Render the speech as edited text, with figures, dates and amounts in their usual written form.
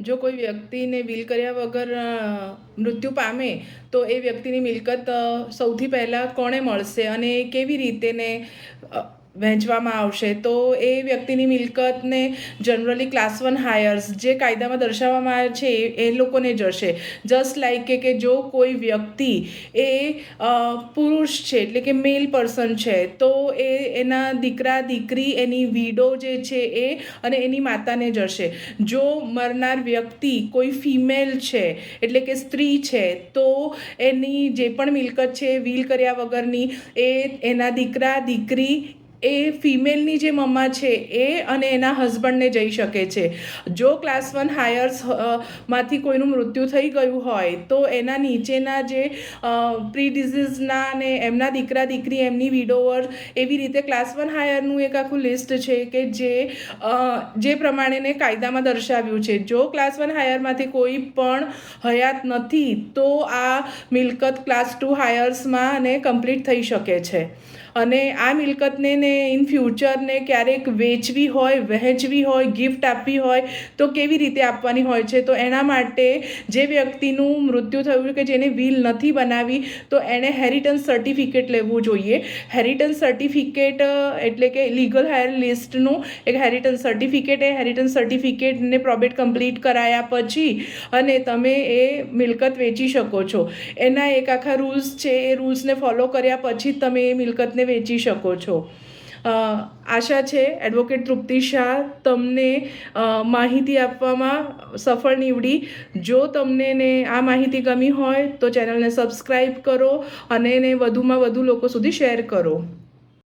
જો કોઈ વ્યક્તિને વિલ કર્યા વગર મૃત્યુ પામે તો એ વ્યક્તિની મિલકત સૌથી પહેલાં કોણે મળશે અને કેવી રીતે ને વહેંચવામાં આવશે? તો એ વ્યક્તિની મિલકતને જનરલી ક્લાસ 1 હાયર્સ જે કાયદામાં દર્શાવવામાં આવે છે એ લોકોને જશે. જસ્ટ લાઈક કે જો કોઈ વ્યક્તિ એ પુરુષ છે એટલે કે મેલ પર્સન છે તો એના દીકરા દીકરી એની વિડો જે છે એ અને એની માતાને જશે. જો મરનાર વ્યક્તિ કોઈ ફિમેલ છે એટલે કે સ્ત્રી છે તો એની જે પણ મિલકત છે વિલ કર્યા વગરની એ એના દીકરા દીકરી એ ફિમેલની જે મમ્મા છે એ અને એના હસબન્ડને જઈ શકે છે. જો ક્લાસ 1 હાયર્સ માંથી કોઈનું મૃત્યુ થઈ ગયું હોય તો એના નીચેના જે પ્રી ડિઝીઝના અને એમના દીકરા દીકરી એમની વિડોવર એવી રીતે ક્લાસ 1 હાયરનું એક આખું લિસ્ટ છે કે જે પ્રમાણેને કાયદામાં દર્શાવ્યું છે. જો ક્લાસ 1 હાયરમાંથી કોઈ પણ હયાત નથી તો આ મિલકત ક્લાસ 2 હાયર્સમાં ને કમ્પ્લીટ થઈ શકે છે. અને આ મિલકતને ને ઇન ફ્યુચરને ક્યારેક વેચવી હોય, વહેંચવી હોય, ગિફ્ટ આપવી હોય તો કેવી રીતે આપવાની હોય છે? તો એના માટે જે વ્યક્તિનું મૃત્યુ થયું કે જેને વિલ નથી બનાવી તો એણે હેરિટન્સ સર્ટિફિકેટ લેવું જોઈએ. હેરિટન્સ સર્ટિફિકેટ એટલે કે લીગલ હાયર લિસ્ટનું એક હેરિટન્સ સર્ટિફિકેટ. એ હેરિટન્સ સર્ટિફિકેટને પ્રોબેટ કમ્પ્લીટ કરાયા પછી અને તમે એ મિલકત વેચી શકો છો. એના એક આખા રૂલ્સ છે, એ રૂલ્સને ફોલો કર્યા પછી જ તમે એ મિલકતને વેચી શકો છો. આશા છે એડવોકેટ તૃપ્તિ શાહ તમને માહિતી આપવામાં સફળ નીવડી. જો તમને ને આ માહિતી ગમી હોય તો ચેનલને સબસ્ક્રાઈબ કરો અને એને વધુમાં વધુ લોકો સુધી શેર કરો.